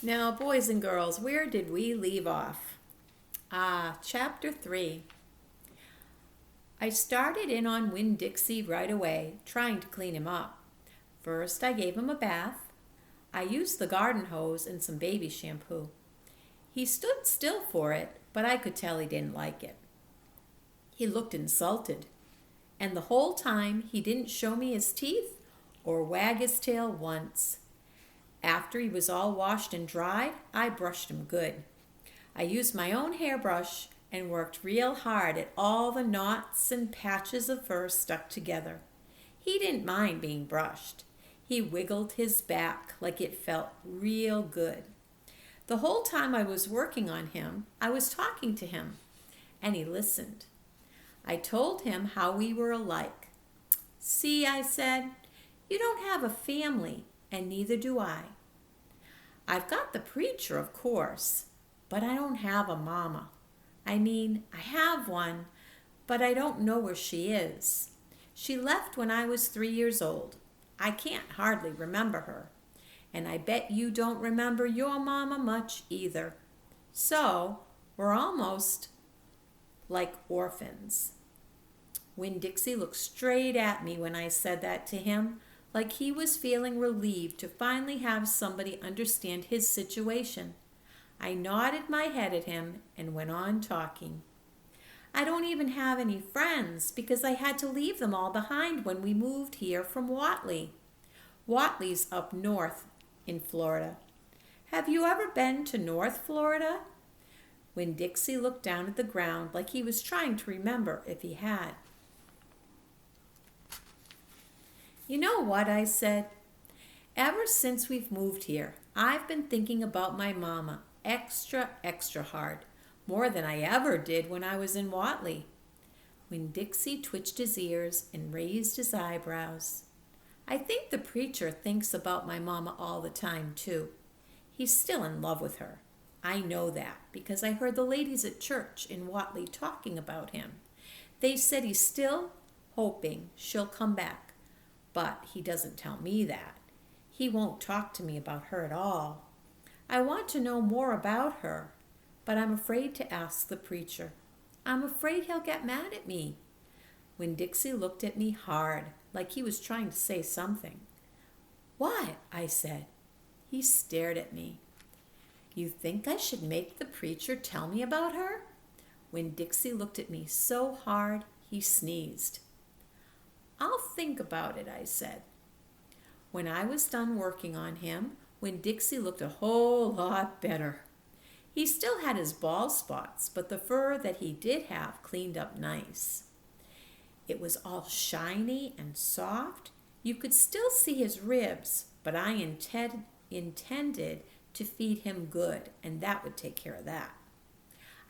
Now, boys and girls, where did we leave off? Chapter 3. I started in on Winn Dixie right away, trying to clean him up. First, I gave him a bath. I used the garden hose and some baby shampoo. He stood still for it, but I could tell he didn't like it. He looked insulted, and the whole time he didn't show me his teeth or wag his tail once. After he was all washed and dried, I brushed him good. I used my own hairbrush and worked real hard at all the knots and patches of fur stuck together. He didn't mind being brushed. He wiggled his back like it felt real good. The whole time I was working on him, I was talking to him, and he listened. I told him how we were alike. "See," I said, "you don't have a family, and neither do I. I've got the preacher, of course, but I don't have a mama. I mean, I have one, but I don't know where she is. She left when I was 3 years old. I can't hardly remember her, and I bet you don't remember your mama much either. So, we're almost like orphans." Winn Dixie looked straight at me when I said that to him, like he was feeling relieved to finally have somebody understand his situation. I nodded my head at him and went on talking. "I don't even have any friends because I had to leave them all behind when we moved here from Watley. Watley's up north in Florida. Have you ever been to North Florida?" Winn Dixie looked down at the ground like he was trying to remember if he had. "You know what?" I said. "Ever since we've moved here, I've been thinking about my mama extra hard, more than I ever did when I was in Watley." Winn Dixie twitched his ears and raised his eyebrows. "I think the preacher thinks about my mama all the time, too. He's still in love with her. I know that because I heard the ladies at church in Watley talking about him. They said he's still hoping she'll come back, but he doesn't tell me that. He won't talk to me about her at all. I want to know more about her, but I'm afraid to ask the preacher. I'm afraid he'll get mad at me." Winn Dixie looked at me hard, like he was trying to say something. "What?" I said. He stared at me. "You think I should make the preacher tell me about her?" Winn Dixie looked at me so hard he sneezed. "I'll think about it," I said. When I was done working on him, Winn Dixie looked a whole lot better. He still had his bald spots, but the fur that he did have cleaned up nice. It was all shiny and soft. You could still see his ribs, but I intended to feed him good, and that would take care of that.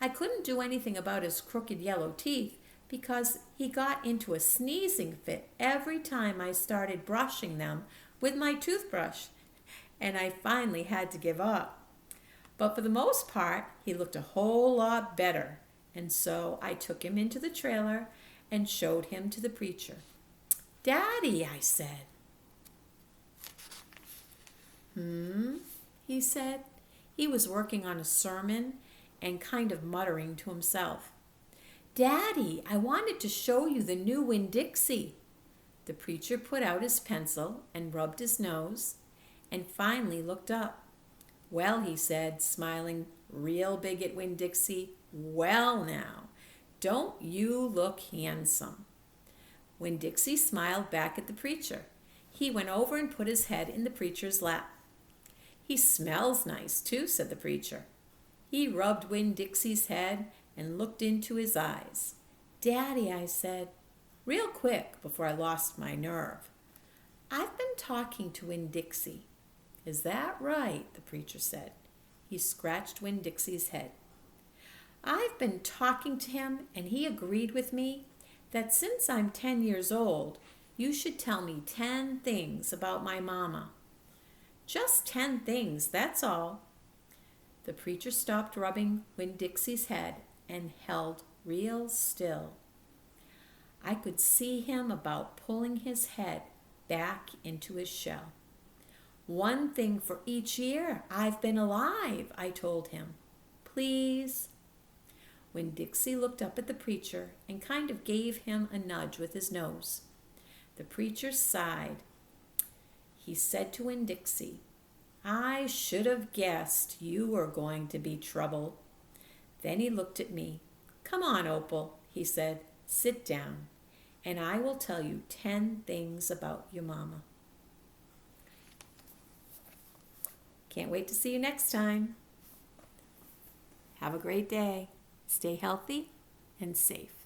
I couldn't do anything about his crooked yellow teeth because he got into a sneezing fit every time I started brushing them with my toothbrush, and I finally had to give up. But for the most part, he looked a whole lot better, and so I took him into the trailer and showed him to the preacher. "Daddy," I said. He said. He was working on a sermon and kind of muttering to himself. "Daddy, I wanted to show you the new Winn Dixie." The preacher put out his pencil and rubbed his nose and finally looked up. "Well," he said, smiling real big at Winn Dixie, "well now, don't you look handsome?" Winn Dixie smiled back at the preacher. He went over and put his head in the preacher's lap. "He smells nice, too," said the preacher. He rubbed Winn Dixie's head and looked into his eyes. "Daddy," I said, real quick before I lost my nerve, "I've been talking to Winn Dixie." "Is that right?" the preacher said. He scratched Winn Dixie's head. "I've been talking to him, and he agreed with me that since I'm 10 years old, you should tell me 10 things about my mama. Just 10 things, that's all." The preacher stopped rubbing Winn Dixie's head and held real still. I could see him about pulling his head back into his shell. 1 thing for each year I've been alive, I told him. Please? Winn Dixie looked up at the preacher and kind of gave him a nudge with his nose. The preacher sighed. He said to Winn Dixie, I should have guessed you were going to be trouble. Then he looked at me. Come on, Opal, he said. Sit down, and I will tell you 10 things about your mama. Can't wait to see you next time. Have a great day. Stay healthy and safe.